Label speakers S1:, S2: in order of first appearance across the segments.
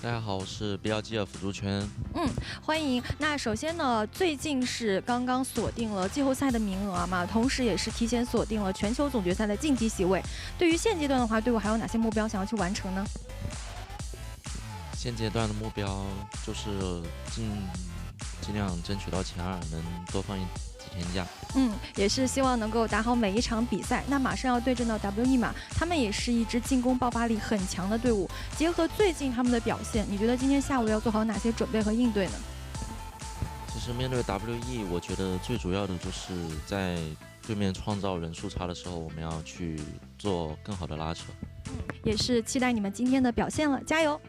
S1: 大家好，我是比较基尔辅助圈。
S2: 欢迎。那首先呢，最近是刚刚锁定了季后赛的名额嘛，同时也是提前锁定了全球总决赛的晋级席位。对于现阶段的话，队伍还有哪些目标想要去完成呢？
S1: 现阶段的目标就是尽量争取到前2，能多放几天假。
S2: 也是希望能够打好每一场比赛。那马上要对阵到 WE 嘛，他们也是一支进攻爆发力很强的队伍。结合最近他们的表现，你觉得今天下午要做好哪些准备和应对呢？
S1: 其实面对 WE， 我觉得最主要的就是在对面创造人数差的时候，我们要去做更好的拉扯。
S2: 也是期待你们今天的表现了，加油！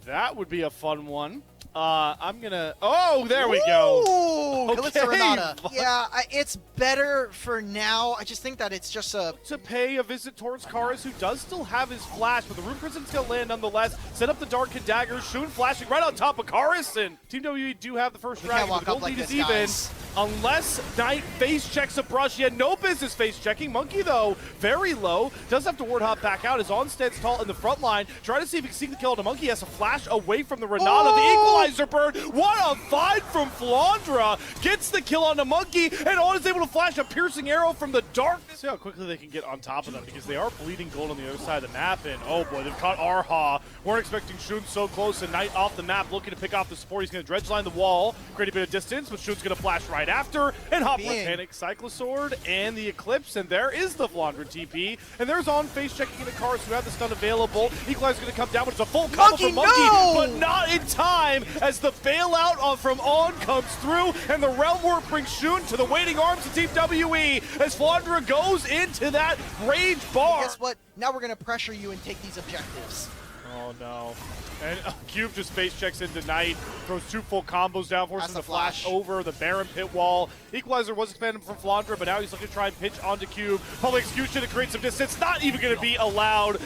S3: That would be a fun one. I'm gonna. Oh, there we go.
S4: Ooh, Kalista
S3: Okay.
S4: Renata. Yeah, it's better for now. I just think that it's just a.
S3: To pay a visit towards Karis, who does still have his flash, but the Rune Prism's gonna land nonetheless. Set up the Dark and Dagger. Shun flashing right on top of Karis, and Team WE do have the first
S4: We can't
S3: dragon.
S4: walk
S3: The
S4: up
S3: gold
S4: like
S3: lead is
S4: this,
S3: even.
S4: guys.
S3: Unless Knight face checks a brush, he had no business face checking. Monkey, though, very low. Does have to ward hop back out. Is Onstead's tall in the front line. Try to see if he can sneak the kill on the Monkey. Has a flash away from the Renata.
S4: Oh!
S3: The equalizer burn. What a find from Flandra. Gets the kill on the Monkey, and On is able to flash a piercing arrow from the darkness. See how quickly they can get on top of them, because they are bleeding gold on the other side of the map. And oh boy, they've caught Arha. Weren't expecting Shun so close, and Knight off the map looking to pick off the support. He's going to dredge line the wall, create a bit of distance, but Shun's going to flash right after, and hop with Panic, Cyclosword, and the Eclipse, and there is the Flandra TP. And there's On face checking into Cars who have the stun available. Equalizer's going to come down, but it's a full combo from Monkey,
S4: no!
S3: but not in time as the bailout from On comes through, and the Realm Warp brings Shun to the waiting arms of Team WE as Flandra goes into that Rage Bar.
S4: Guess what? Now we're gonna pressure you and take these objectives.
S3: Oh no. And Cube just face checks into Knight, throws 2 full combos down, forces
S4: That's
S3: the
S4: a
S3: flash
S4: flash.
S3: over the Baron pit wall. Equalizer was expanded from Flandra, but now he's looking to try and pitch onto Cube. Public execution to create some distance, not even going to be allowed.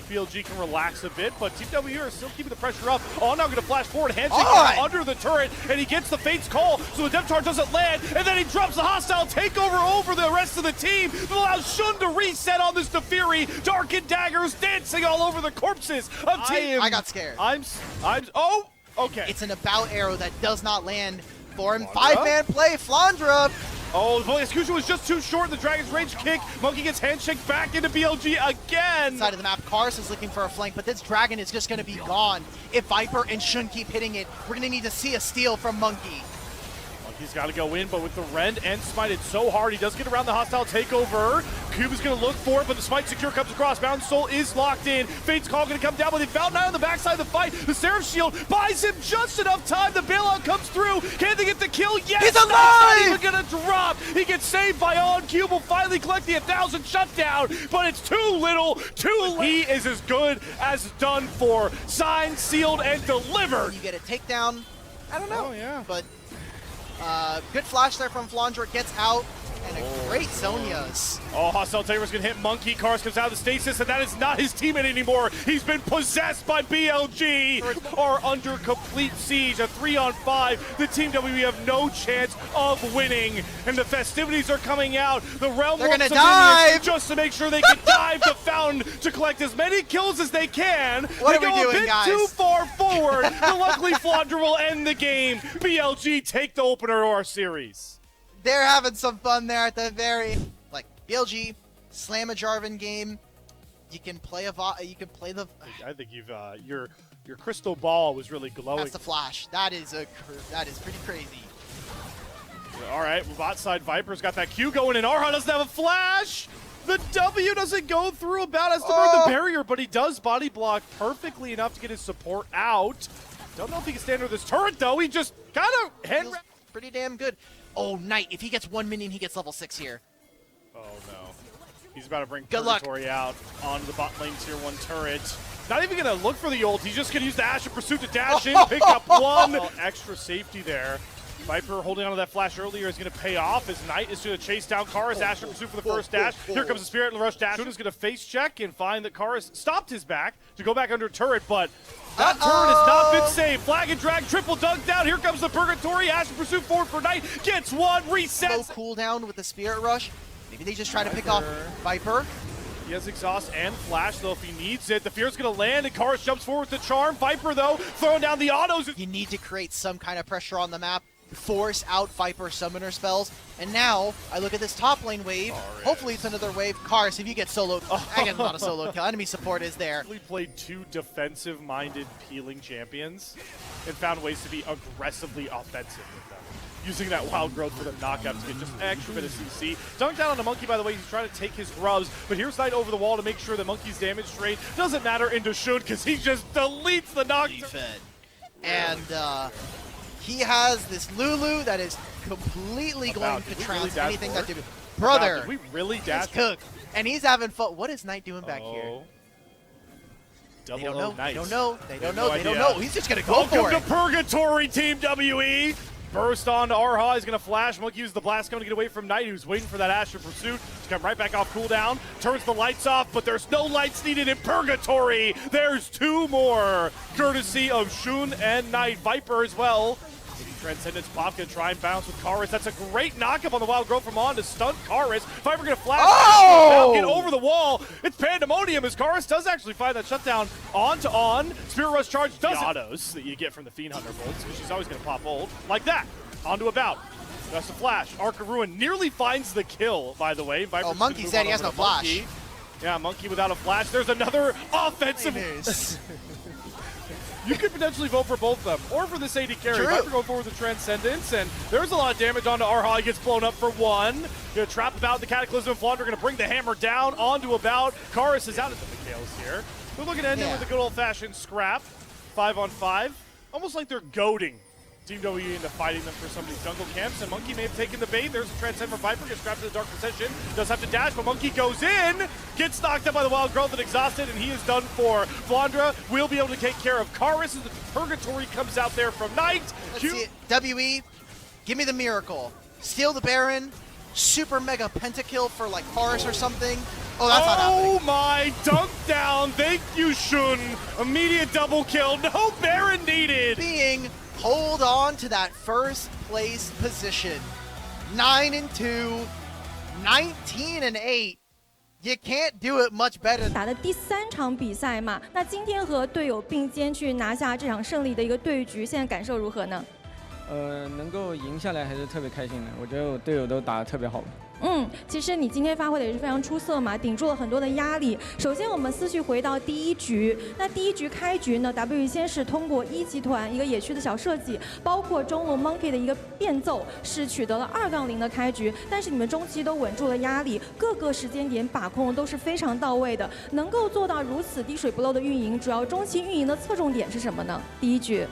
S3: BLG can relax a bit, but Team WE are still keeping the pressure up. Oh, now going to flash forward, handshake under the turret, and he gets the Fate's call, so the Depth Charge doesn't land, and then he drops the hostile takeover over the rest of the team. It allows Shun to reset on this Teferi. Dark and Daggers dancing all over the corpses of Team.
S4: I got scared.
S3: Oh, okay.
S4: It's an about arrow that does not land for him. 5-man play, Flandra.
S3: Oh, the execution was just too short. The Dragon's Rage kick. Monkey gets handshake back into BLG again.
S4: Side of the map, Karis is looking for a flank, but this Dragon is just going to be gone. If Viper and Shun keep hitting it, we're going to need to see a steal from Monkey.
S3: Monkey's got to go in, but with the Rend and Smite, it's so hard. He does get around the hostile takeover. Cube is going to look for it, but the Smite secure comes across. Bound Soul is locked in. Fate's call going to come down, but they found Knight on the backside of the fight. The Seraph Shield buys him just enough time. The bailout comes through. Can they get the kill? Yes!
S4: He's alive!
S3: Not even going to drop. He gets saved by On. Cube will finally collect the 1,000 shutdown, but it's too little, too late. He is as good as done for. Signed, sealed, and delivered.
S4: You get a takedown. I don't know.
S3: Oh, yeah.
S4: But good flash there from Flandra. Gets out. And a great Zonia's.
S3: Oh, hostile takeover's gonna hit Monkey. Cars comes out of the stasis, and that is not his teammate anymore. He's been possessed by BLG. Are under complete siege. A 3-on-5. The Team WE have no chance of winning, and the festivities are coming out. The Realm
S4: They're
S3: Warp
S4: gonna
S3: Civilians
S4: dive!
S3: just to make sure they can dive the fountain to collect as many kills as they can.
S4: What
S3: they
S4: are we
S3: go
S4: doing,
S3: a bit
S4: guys?
S3: too far forward, but luckily Flandra will end the game. BLG take the opener to our series.
S4: They're having some fun there at the very, like, BLG, slam a Jarvan game. You can play the.
S3: I think you've your crystal ball was really glowing.
S4: That's the flash. That is pretty crazy.
S3: All right, bot side Viper's got that Q going, and Arha doesn't have a flash. The W doesn't go through about as to burn the barrier, but he does body block perfectly enough to get his support out. Don't know if he can stand under this turret though. He just kind of head.
S4: Feels pretty damn good. Oh, Knight. If he gets 1 minion, he gets level 6 here.
S3: Oh no. He's about to bring
S4: Good luck.
S3: Purgatory out onto the bot lane tier 1 turret. Not even going to look for the ult. He's just going to use the Ash of Pursuit to dash in, pick up 1 extra safety there. Viper holding onto that flash earlier is going to pay off as Knight is going to chase down Karis. Ash in pursuit for the first dash. Here comes the Spirit Rush dash. Shun is going to face check and find that Karis stopped his back to go back under turret, but that turret has not been saved. Flag and drag, triple dunk down. Here comes the Purgatory. Ash in pursuit forward for Knight. Gets 1, resets.
S4: Low cooldown with the Spirit Rush. Maybe they just try to pick off Viper.
S3: He has exhaust and flash, though, if he needs it. The fear's gonna land, and Karis jumps forward with the charm. Viper, though, throwing down the autos.
S4: You need to create some kind of pressure on the map, force out Viper summoner spells. And now, I look at this top lane wave. Hopefully it's another wave. Karis, if you get solo, I get not a solo kill. Enemy support is there.
S3: We played two defensive-minded peeling champions and found ways to be aggressively offensive with them. Using that wild growth for the knockout to get just extra bit of CC. Dunk down on the Monkey, by the way. He's trying to take his grubs, but here's Knight over the wall to make sure that Monkey's damage rate doesn't matter into Shun because he just deletes the knockdown.
S4: And he has this Lulu that is completely going to trounce anything that did. Brother,
S3: Did we really dash?
S4: cooked. And he's having fun. What is Knight doing back here? They don't know. They don't know. They don't know. They don't know. He's just going to go for
S3: Welcome
S4: it.
S3: to Purgatory, Team WE. Burst on to Arha. He's going to flash. Monkey uses the blast coming to get away from Knight, who's waiting for that Astral Pursuit to come right back off cooldown. Turns the lights off, but there's no lights needed in Purgatory. There's two more, courtesy of Shun and Knight. Viper as well. Transcendence pop gonna try and bounce with Karis. That's a great knockup on the wild growth from On to stunt Karis. Viper gonna flash.
S4: Oh!
S3: Get over the wall. It's pandemonium as Karis does actually find that shutdown onto On. Spirit Rush charge does the autos that you get from the Fiend Hunter bolts, because she's always gonna pop ult like that. Onto About. That's a flash. Arc of Ruin nearly finds the kill, by the way. Viper's
S4: Monkey said he has no flash.
S3: Monkey. Yeah, Monkey without a flash. There's another offensive. You could potentially vote for both of them, or for this AD carry.
S4: True.
S3: Viper going forward with the Transcendence, and there's a lot of damage onto Arha. He gets blown up for one. Gonna trap About the Cataclysm of Flandre, gonna bring the hammer down onto About. Karis is out of the McHale's here. They're looking to end it with a good old-fashioned scrap. 5-on-5. Almost like they're goading Team WE into fighting them for some of these jungle camps, and Monkey may have taken the bait. There's a Transcend from Viper, gets trapped in the Dark Recession. Does have to dash, but Monkey goes in, gets knocked out by the Wild Growth and exhausted, and he is done for. Flandre will be able to take care of Karis as the Purgatory comes out there from Knight.
S4: Let's see it. WE, give me the miracle. Steal the Baron, super mega pentakill for like Karis or something. Oh, that's not happening.
S3: Oh my, dunk down. Thank you, Shun. Immediate double kill. No Baron needed.
S4: Being hold on to that first place position. 9-2, 19-8. You can't do it much better.
S2: 打的第3场比赛嘛，那今天和队友并肩去拿下这场胜利的一个对局，现在感受如何呢？
S5: 能够赢下来还是特别开心的。我觉得我队友都打得特别好。
S2: 其实你今天发挥的也是非常出色嘛，顶住了很多的压力。首先我们思绪回到第1局，那第1局开局呢 ，WE 先是通过一集团一个野区的小设计，包括中路 Monkey 的一个变奏，是取得了2-0的开局。但是你们中期都稳住了压力，各个时间点把控都是非常到位的，能够做到如此滴水不漏的运营，主要中期运营的侧重点是什么呢？第1局。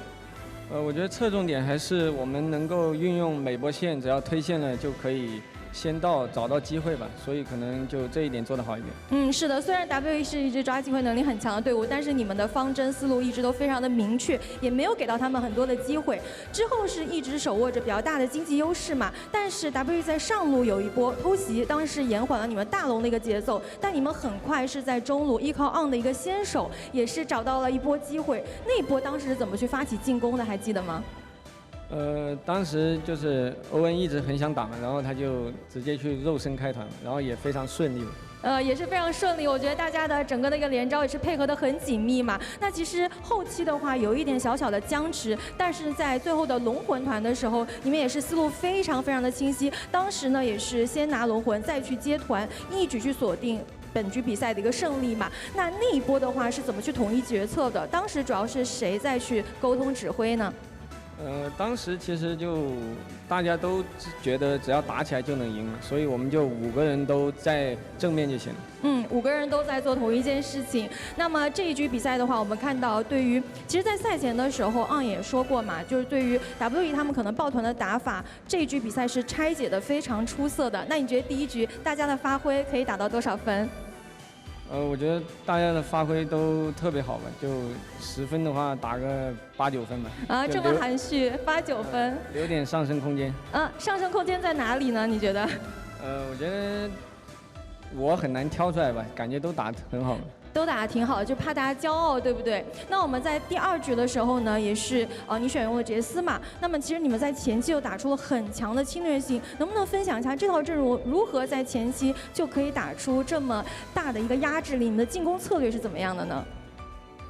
S5: 我觉得侧重点还是我们能够运用每波线，只要推线了就可以先到找到机会吧，所以可能就这一点做得好一点。
S2: 是的，虽然 WE 是一支抓机会能力很强的队伍，但是你们的方针思路一直都非常的明确，也没有给到他们很多的机会。之后是一直手握着比较大的经济优势嘛，但是 WE 在上路有一波偷袭，当时延缓了你们大龙的一个节奏，但你们很快是在中路依靠 On 的一个先手，也是找到了一波机会。那一波当时是怎么去发起进攻的，还记得吗？
S5: 当时就是欧文一直很想打嘛，然后他就直接去肉身开团，然后也非常顺利。
S2: 也是非常顺利，我觉得大家的整个的一个连招也是配合的很紧密嘛。那其实后期的话有一点小小的僵持，但是在最后的龙魂团的时候，你们也是思路非常的清晰。当时呢也是先拿龙魂，再去接团，一举去锁定本局比赛的一个胜利嘛。那一波的话是怎么去统一决策的？当时主要是谁在去沟通指挥呢？
S5: 当时其实就大家都觉得只要打起来就能赢了，所以我们就5个人都在正面就行了。
S2: 5个人都在做同一件事情。那么这一局比赛的话，我们看到对于，其实在赛前的时候，On也说过嘛，就是对于 WE 他们可能抱团的打法，这一局比赛是拆解的非常出色的。那你觉得第1局大家的发挥可以打到多少分？
S5: 我觉得大家的发挥都特别好吧，就10分的话打个8、9分吧。
S2: 这么含蓄，8、9分，
S5: 留点上升空间。
S2: 上升空间在哪里呢？你觉得？
S5: 我觉得我很难挑出来吧，感觉都打得很好。
S2: 都打得挺好的，就怕大家骄傲，对不对？那我们在第2局的时候呢，也是你选用了杰斯嘛，那么其实你们在前期又打出了很强的侵略性，能不能分享一下这套阵容如何在前期就可以打出这么大的一个压制力？你们的进攻策略是怎么样的呢？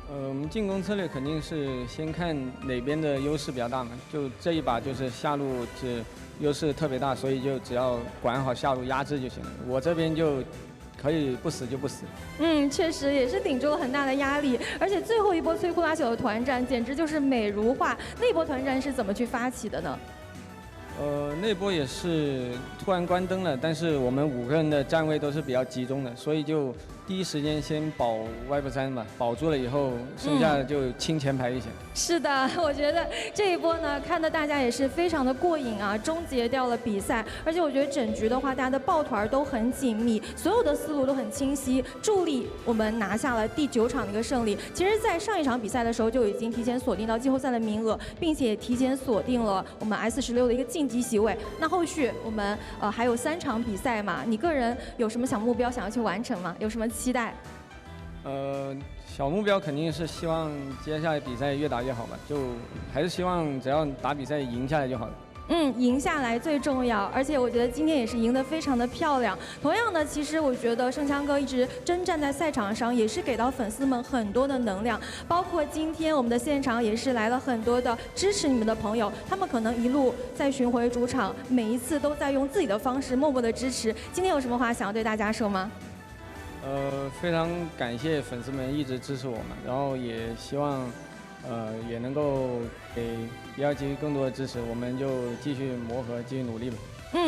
S5: 我们进攻策略肯定是先看哪边的优势比较大嘛，就这一把就是下路是优势特别大，所以就只要管好下路压制就行了。我这边就可以不死就不死。
S2: 确实也是顶住了很大的压力，而且最后一波摧枯拉朽的团战简直就是美如画。那波团战是怎么去发起的呢？
S5: 那波也是突然关灯了，但是我们5个人的站位都是比较集中的，所以就第一时间先保 Viper 3吧，保住了以后，剩下的就清前排一些。
S2: 是的，我觉得这一波呢，看得大家也是非常的过瘾啊，终结掉了比赛。而且我觉得整局的话，大家的抱团都很紧密，所有的思路都很清晰，助力我们拿下了第9场的一个胜利。其实，在上一场比赛的时候就已经提前锁定到季后赛的名额，并且提前锁定了我们 S16的一个晋级席位。那后续我们还有3场比赛嘛，你个人有什么小目标想要去完成吗？有什么期待？
S5: 小目标肯定是希望接下来比赛越打越好吧，就还是希望只要打比赛赢下来就好了。
S2: 赢下来最重要，而且我觉得今天也是赢得非常的漂亮。同样的，其实我觉得盛强哥一直征战在赛场上，也是给到粉丝们很多的能量。包括今天我们的现场也是来了很多的支持你们的朋友，他们可能一路在巡回主场，每一次都在用自己的方式默默的支持。今天有什么话想要对大家说吗？
S5: 非常感谢粉丝们一直支持我们，然后也希望也能够给1·2级更多的支持，我们就继续磨合，继续努力吧。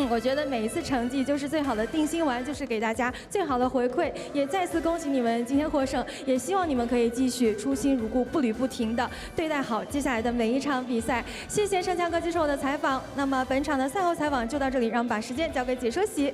S2: 我觉得每一次成绩就是最好的定心丸，就是给大家最好的回馈。也再次恭喜你们今天获胜，也希望你们可以继续初心如故、不履不停的对待好接下来的每一场比赛。谢谢盛强哥接受我的采访。那么本场的赛后采访就到这里，让我们把时间交给解说席。